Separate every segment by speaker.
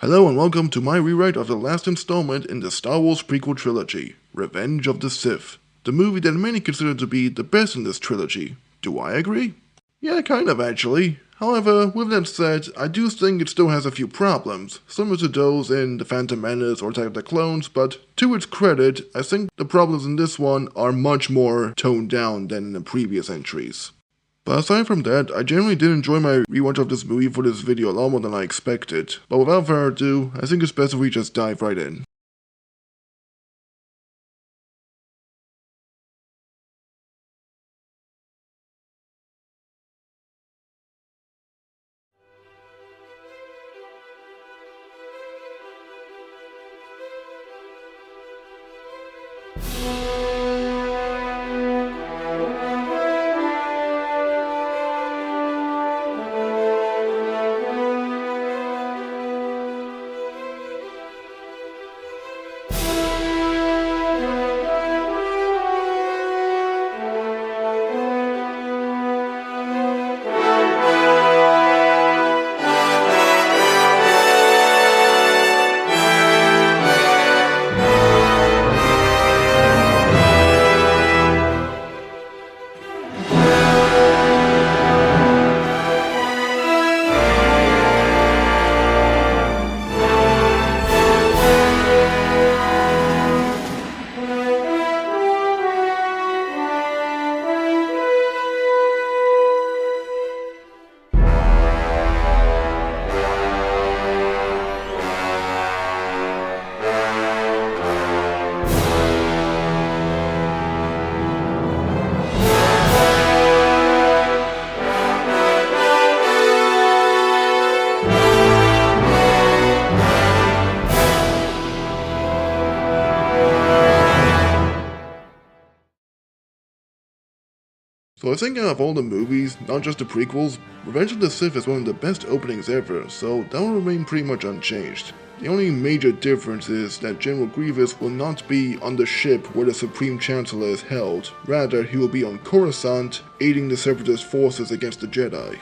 Speaker 1: Hello and welcome to my rewrite of the last installment in the Star Wars prequel trilogy, Revenge of the Sith, the movie that many consider to be the best in this trilogy. Do I agree? Yeah, kind of actually. However, with that said, I do think it still has a few problems, similar to those in The Phantom Menace or Attack of the Clones, but to its credit, I think the problems in this one are much more toned down than in the previous entries. But aside from that, I generally did enjoy my rewatch of this movie for this video a lot more than I expected. But without further ado, I think it's best if we just dive right in. So I think out of all the movies, not just the prequels, Revenge of the Sith is one of the best openings ever, so that will remain pretty much unchanged. The only major difference is that General Grievous will not be on the ship where the Supreme Chancellor is held, rather he will be on Coruscant, aiding the Separatist forces against the Jedi.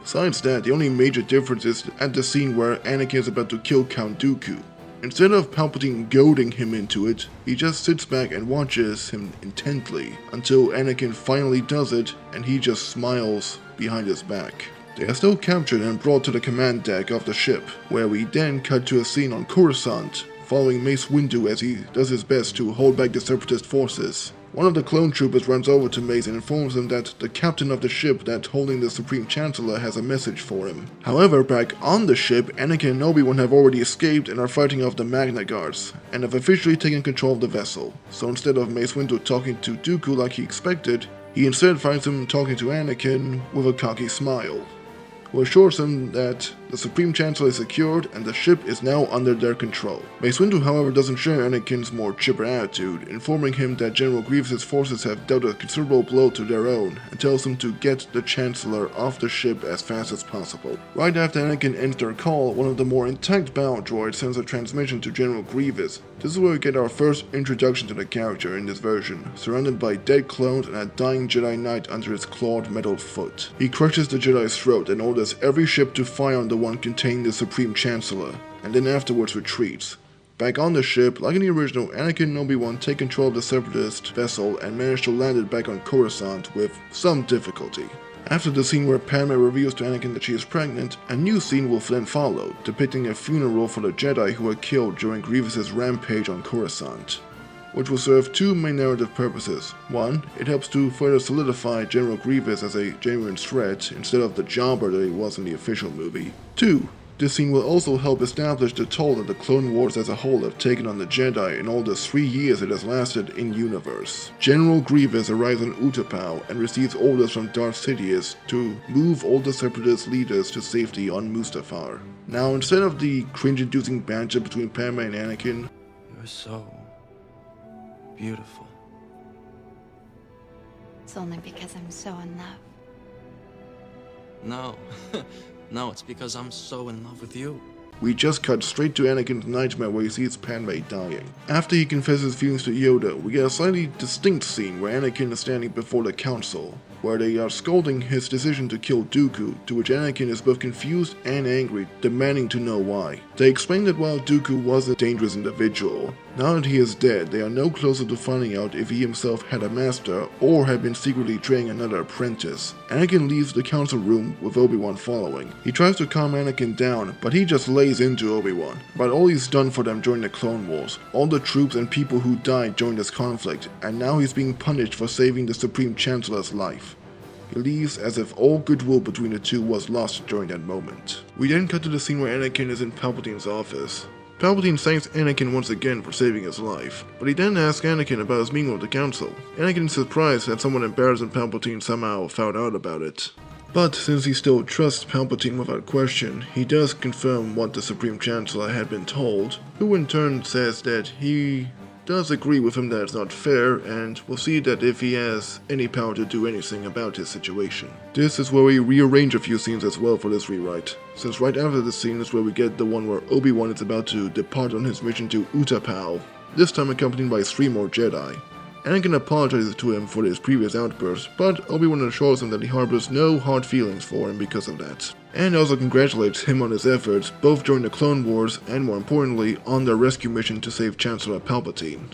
Speaker 1: Besides that, the only major difference is at the scene where Anakin is about to kill Count Dooku. Instead of Palpatine goading him into it, he just sits back and watches him intently until Anakin finally does it and he just smiles behind his back. They are still captured and brought to the command deck of the ship, where we then cut to a scene on Coruscant, following Mace Windu as he does his best to hold back the Separatist forces. One of the clone troopers runs over to Mace and informs him that the captain of the ship that's holding the Supreme Chancellor has a message for him. However, back on the ship, Anakin and Obi-Wan have already escaped and are fighting off the Magna Guards, and have officially taken control of the vessel. So instead of Mace Windu talking to Dooku like he expected, he instead finds him talking to Anakin with a cocky smile, who assures him that the Supreme Chancellor is secured and the ship is now under their control. Mace Windu, however, doesn't share Anakin's more chipper attitude, informing him that General Grievous' forces have dealt a considerable blow to their own, and tells him to get the Chancellor off the ship as fast as possible. Right after Anakin ends their call, one of the more intact battle droids sends a transmission to General Grievous. This is where we get our first introduction to the character in this version, surrounded by dead clones and a dying Jedi Knight under his clawed metal foot. He crushes the Jedi's throat and orders every ship to fire on the one containing the Supreme Chancellor, and then afterwards retreats. Back on the ship, like in the original, Anakin and Obi-Wan take control of the Separatist vessel and manage to land it back on Coruscant with some difficulty. After the scene where Padme reveals to Anakin that she is pregnant, a new scene will then follow, depicting a funeral for the Jedi who were killed during Grievous' rampage on Coruscant, which will serve two main narrative purposes. One, it helps to further solidify General Grievous as a genuine threat instead of the jobber that he was in the official movie. Two, this scene will also help establish the toll that the Clone Wars as a whole have taken on the Jedi in all the 3 years it has lasted in-universe. General Grievous arrives on Utapau and receives orders from Darth Sidious to move all the Separatist leaders to safety on Mustafar. Now, instead of the cringe-inducing banter between Padme and Anakin,
Speaker 2: "You're so beautiful."
Speaker 3: It's only because I'm so in love.
Speaker 2: No. No, it's because I'm so in love with you.
Speaker 1: we just cut straight to Anakin's nightmare where he sees Padme dying. After he confesses feelings to Yoda, we get a slightly distinct scene where Anakin is standing before the council. where they are scolding his decision to kill Dooku, to which Anakin is both confused and angry, demanding to know why. They explain that while Dooku was a dangerous individual, now that he is dead, they are no closer to finding out if he himself had a master or had been secretly training another apprentice. Anakin leaves the council room with Obi-Wan following. He tries to calm Anakin down, but he just lays into Obi-Wan about all he's done for them during the Clone Wars, all the troops and people who died during this conflict, and now he's being punished for saving the Supreme Chancellor's life. He leaves as if all goodwill between the two was lost during that moment. We then cut to the scene where Anakin is in Palpatine's office. Palpatine thanks Anakin once again for saving his life, but he then asks Anakin about his meeting with the council. Anakin is surprised that someone embarrassed Palpatine somehow found out about it. But since he still trusts Palpatine without question, he does confirm what the Supreme Chancellor had been told, who in turn says that he does agree with him that it's not fair, and will see that if he has any power to do anything about his situation. This is where we rearrange a few scenes as well for this rewrite, since right after this scene is where we get the one where Obi-Wan is about to depart on his mission to Utapau, this time accompanied by 3 more Jedi. Anakin apologizes to him for his previous outburst, but Obi-Wan assures him that he harbors no hard feelings for him because of that, and also congratulates him on his efforts both during the Clone Wars and, more importantly, on their rescue mission to save Chancellor Palpatine.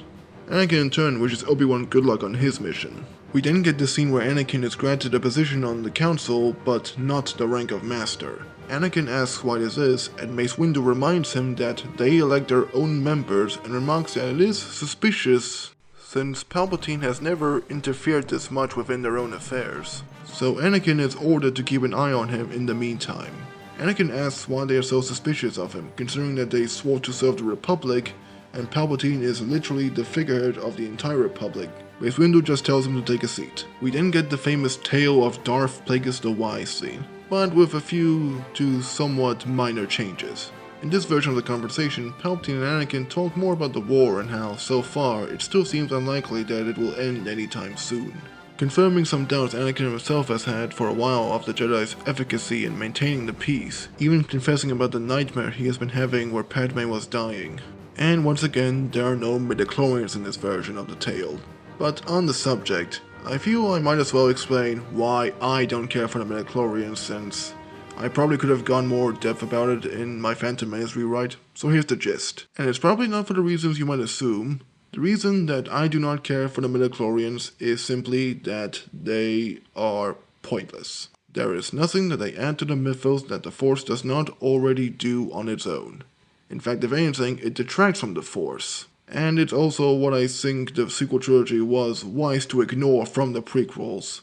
Speaker 1: Anakin in turn wishes Obi-Wan good luck on his mission. We then get the scene where Anakin is granted a position on the council, but not the rank of Master. Anakin asks why this is, and Mace Windu reminds him that they elect their own members and remarks that it is suspicious since Palpatine has never interfered this much within their own affairs. So Anakin is ordered to keep an eye on him in the meantime. Anakin asks why they are so suspicious of him, considering that they swore to serve the Republic, and Palpatine is literally the figurehead of the entire Republic. Mace Windu just tells him to take a seat. We then get the famous tale of Darth Plagueis the Wise scene, but with a few to somewhat minor changes. In this version of the conversation, Palpatine and Anakin talk more about the war and how, so far, it still seems unlikely that it will end anytime soon, confirming some doubts Anakin himself has had for a while of the Jedi's efficacy in maintaining the peace, even confessing about the nightmare he has been having where Padme was dying. And once again, there are no midichlorians in this version of the tale. But on the subject, I feel I might as well explain why I don't care for the midichlorians, since I probably could have gone more depth about it in my Phantom Menace rewrite, so here's the gist. And it's probably not for the reasons you might assume. The reason that I do not care for the midichlorians is simply that they are pointless. There is nothing that they add to the mythos that the Force does not already do on its own. In fact, if anything, it detracts from the Force. And it's also what I think the sequel trilogy was wise to ignore from the prequels,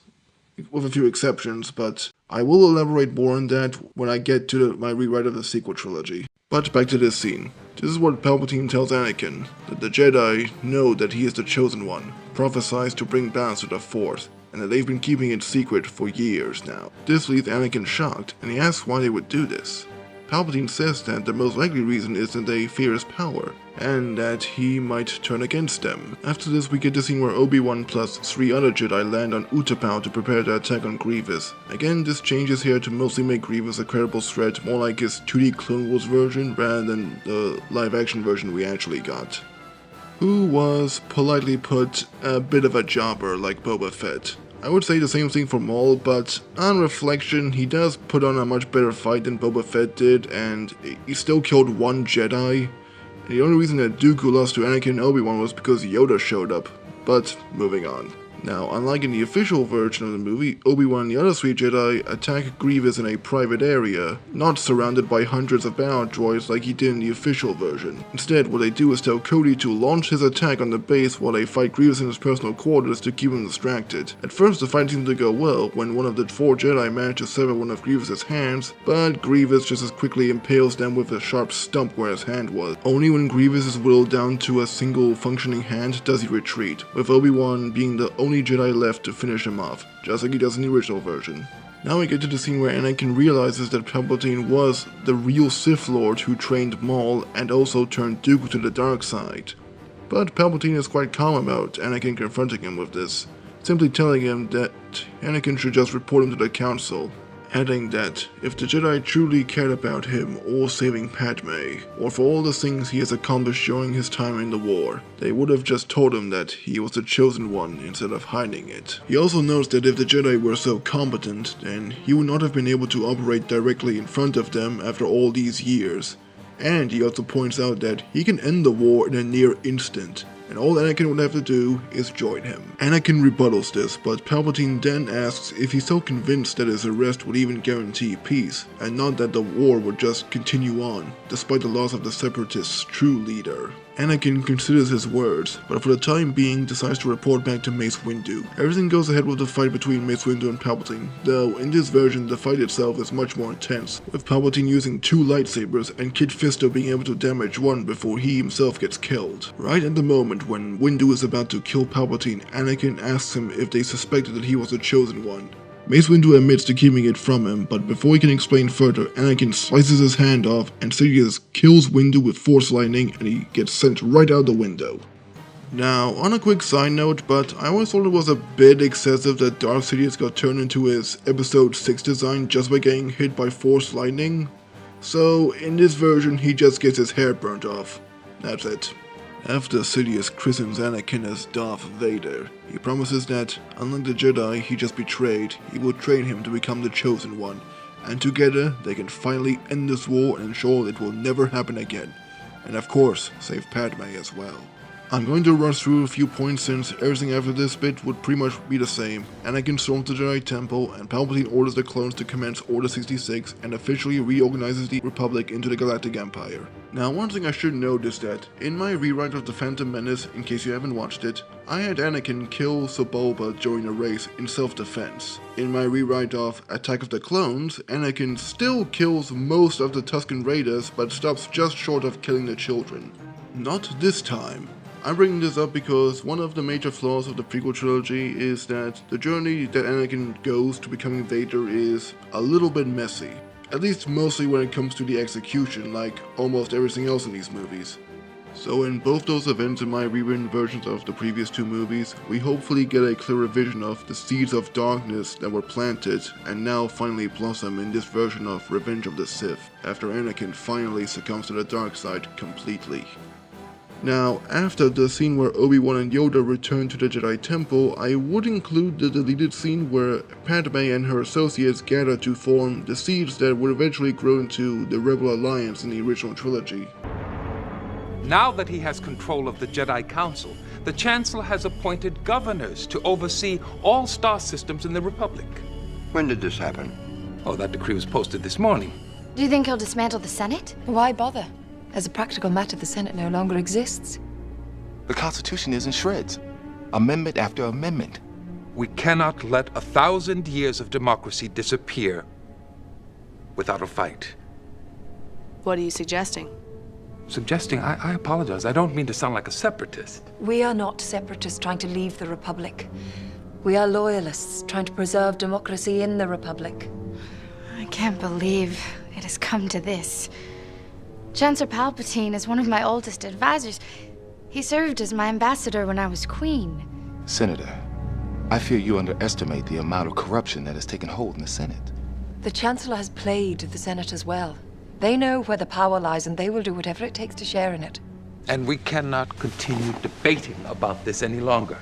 Speaker 1: with a few exceptions, but I will elaborate more on that when I get to my rewrite of the sequel trilogy. But back to this scene. This is what Palpatine tells Anakin, that the Jedi know that he is the Chosen One, prophesies to bring balance to the Force, and that they've been keeping it secret for years now. This leaves Anakin shocked, and he asks why they would do this. Palpatine says that the most likely reason is that they fear his power, and that he might turn against them. After this, we get the scene where Obi-Wan plus 3 other Jedi land on Utapau to prepare their attack on Grievous. Again, this changes here to mostly make Grievous a credible threat, more like his 2D Clone Wars version rather than the live-action version we actually got, who was, politely put, a bit of a jobber like Boba Fett. I would say the same thing for Maul, but on reflection, he does put on a much better fight than Boba Fett did, and he still killed 1 Jedi. And the only reason that Dooku lost to Anakin and Obi-Wan was because Yoda showed up. But, moving on. Now, unlike in the official version of the movie, Obi-Wan and the other 3 Jedi attack Grievous in a private area, not surrounded by hundreds of battle droids like he did in the official version. Instead, what they do is tell Cody to launch his attack on the base while they fight Grievous in his personal quarters to keep him distracted. At first, the fight seemed to go well when one of the 4 Jedi managed to sever one of Grievous's hands, but Grievous just as quickly impales them with a sharp stump where his hand was. Only when Grievous is whittled down to a single functioning hand does he retreat, with Obi-Wan being the only Jedi left to finish him off, just like he does in the original version. Now we get to the scene where Anakin realizes that Palpatine was the real Sith Lord who trained Maul and also turned Dooku to the dark side. But Palpatine is quite calm about Anakin confronting him with this, simply telling him that Anakin should just report him to the council. adding that if the Jedi truly cared about him or saving Padme, or for all the things he has accomplished during his time in the war, they would have just told him that he was the chosen one instead of hiding it. He also notes that if the Jedi were so competent, then he would not have been able to operate directly in front of them after all these years. And he also points out that he can end the war in a near instant, and all Anakin would have to do is join him. Anakin rebuttals this, but Palpatine then asks if he's so convinced that his arrest would even guarantee peace, and not that the war would just continue on, despite the loss of the Separatists' true leader. Anakin considers his words, but for the time being decides to report back to Mace Windu. Everything goes ahead with the fight between Mace Windu and Palpatine, though in this version the fight itself is much more intense, with Palpatine using 2 lightsabers and Kit Fisto being able to damage one before he himself gets killed. Right at the moment when Windu is about to kill Palpatine, Anakin asks him if they suspected that he was the chosen one. Mace Windu admits to keeping it from him, but before he can explain further, Anakin slices his hand off and Sidious kills Windu with Force lightning and he gets sent right out the window. Now, on a quick side note, but I always thought it was a bit excessive that Darth Sidious got turned into his Episode 6 design just by getting hit by Force lightning. So, in this version, he just gets his hair burnt off. That's it. After Sidious christens Anakin as Darth Vader, he promises that, unlike the Jedi he just betrayed, he will train him to become the Chosen One, and together they can finally end this war and ensure it will never happen again, and of course, save Padme as well. I'm going to rush through a few points since everything after this bit would pretty much be the same. Anakin storms the Jedi Temple, and Palpatine orders the clones to commence Order 66 and officially reorganizes the Republic into the Galactic Empire. Now, one thing I should note is that, in my rewrite of The Phantom Menace, in case you haven't watched it, I had Anakin kill Boba during a race in self-defense. In my rewrite of Attack of the Clones, Anakin still kills most of the Tusken Raiders, but stops just short of killing the children. Not this time. I'm bringing this up because one of the major flaws of the prequel trilogy is that the journey that Anakin goes to becoming Vader is a little bit messy. At least mostly when it comes to the execution, like almost everything else in these movies. So in both those events and my rewritten versions of the previous 2 movies, we hopefully get a clearer vision of the seeds of darkness that were planted and now finally blossom in this version of Revenge of the Sith, after Anakin finally succumbs to the dark side completely. Now, after the scene where Obi-Wan and Yoda return to the Jedi Temple, I would include the deleted scene where Padme and her associates gather to form the seeds that would eventually grow into the Rebel Alliance in the original trilogy.
Speaker 4: Now that he has control of the Jedi Council, the Chancellor has appointed governors to oversee all star systems in the Republic.
Speaker 5: When did this happen?
Speaker 4: Oh, that decree was posted this morning.
Speaker 3: Do you think he'll dismantle the Senate?
Speaker 6: Why bother? As a practical matter, the Senate no longer exists.
Speaker 7: The Constitution is in shreds. Amendment after amendment.
Speaker 4: We cannot let 1,000 years of democracy disappear without a fight.
Speaker 8: What are you suggesting?
Speaker 4: Suggesting? I apologize. I don't mean to sound like a separatist.
Speaker 6: We are not separatists trying to leave the Republic. We are loyalists trying to preserve democracy in the Republic.
Speaker 3: I can't believe it has come to this. Chancellor Palpatine is one of my oldest advisors. He served as my ambassador when I was queen.
Speaker 7: Senator, I fear you underestimate the amount of corruption that has taken hold in the Senate.
Speaker 6: The Chancellor has played the Senate as well. They know where the power lies, and they will do whatever it takes to share in it.
Speaker 4: And we cannot continue debating about this any longer.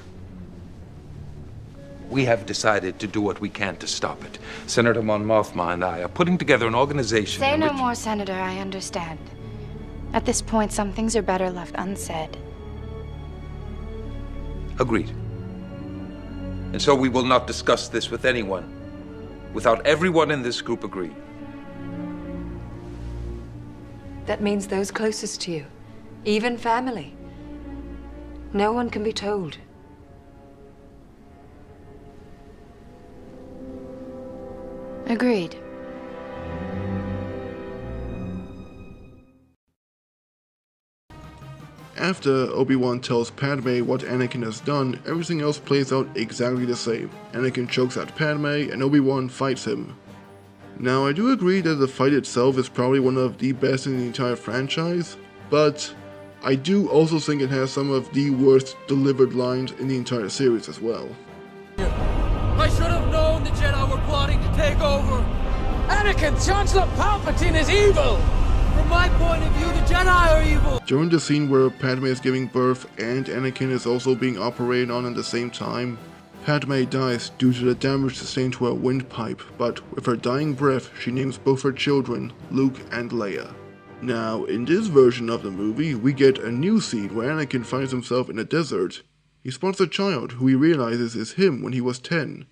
Speaker 4: We have decided to do what we can to stop it. Senator Mon Mothma and I are putting together an organization.
Speaker 3: Say
Speaker 4: in
Speaker 3: no
Speaker 4: which...
Speaker 3: more, Senator. I understand. At this point, some things are better left unsaid.
Speaker 4: Agreed. And so we will not discuss this with anyone without everyone in this group agreeing.
Speaker 6: That means those closest to you, even family. No one can be told.
Speaker 3: Agreed.
Speaker 1: After Obi-Wan tells Padme what Anakin has done, everything else plays out exactly the same. Anakin chokes out Padme, and Obi-Wan fights him. Now, I do agree that the fight itself is probably one of the best in the entire franchise, but I do also think it has some of the worst delivered lines in the entire series as well.
Speaker 2: I should have known the Jedi were plotting to take over.
Speaker 5: Anakin, Chancellor Palpatine is evil! From my point of view, the Jedi are evil!
Speaker 1: During the scene where Padme is giving birth and Anakin is also being operated on at the same time, Padme dies due to the damage sustained to her windpipe, but with her dying breath, she names both her children, Luke and Leia. Now, in this version of the movie, we get a new scene where Anakin finds himself in a desert. He spots a child who he realizes is him when he was 10.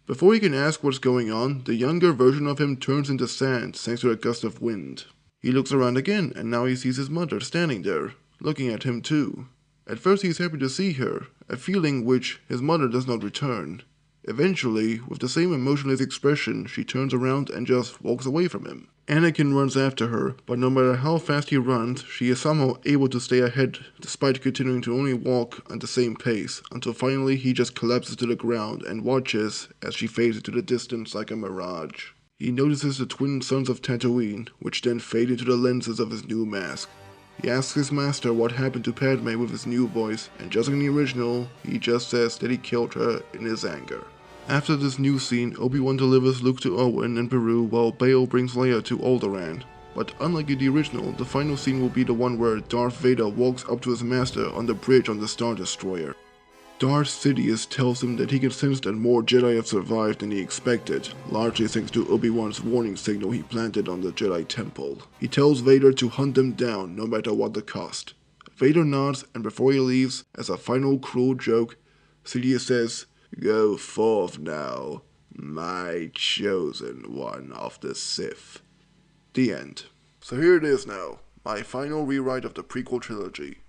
Speaker 1: Before he can ask what's going on, the younger version of him turns into sand thanks to a gust of wind. He looks around again, and now he sees his mother standing there, looking at him too. At first he is happy to see her, a feeling which his mother does not return. Eventually, with the same emotionless expression, she turns around and just walks away from him. Anakin runs after her, but no matter how fast he runs, she is somehow able to stay ahead despite continuing to only walk at the same pace, until finally he just collapses to the ground and watches as she fades into the distance like a mirage. He notices the twin suns of Tatooine, which then fade into the lenses of his new mask. He asks his master what happened to Padme with his new voice, and just like in the original, he just says that he killed her in his anger. After this new scene, Obi-Wan delivers Luke to Owen and Beru while Bail brings Leia to Alderaan. But unlike in the original, the final scene will be the one where Darth Vader walks up to his master on the bridge on the Star Destroyer. Darth Sidious tells him that he can sense that more Jedi have survived than he expected, largely thanks to Obi-Wan's warning signal he planted on the Jedi Temple. He tells Vader to hunt them down no matter what the cost. Vader nods, and before he leaves, as a final cruel joke, Sidious says, "Go forth now, my chosen one of the Sith." The end. So here it is now, my final rewrite of the prequel trilogy.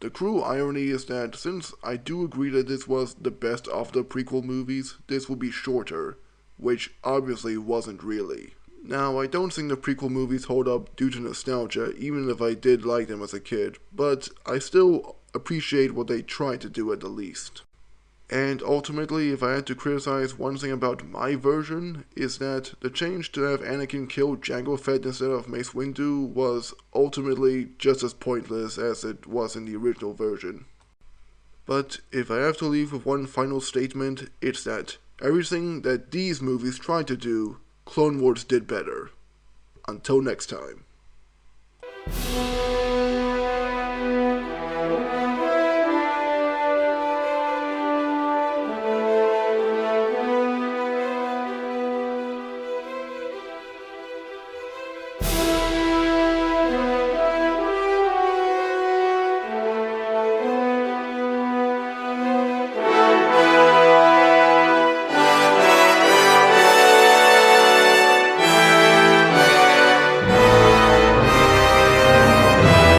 Speaker 1: The cruel irony is that since I do agree that this was the best of the prequel movies, this will be shorter, which obviously wasn't really. Now, I don't think the prequel movies hold up due to nostalgia, even if I did like them as a kid, but I still appreciate what they tried to do at the least. And ultimately, if I had to criticize one thing about my version, is that the change to have Anakin kill Jango Fett instead of Mace Windu was ultimately just as pointless as it was in the original version. But if I have to leave with one final statement, it's that everything that these movies tried to do, Clone Wars did better. Until next time.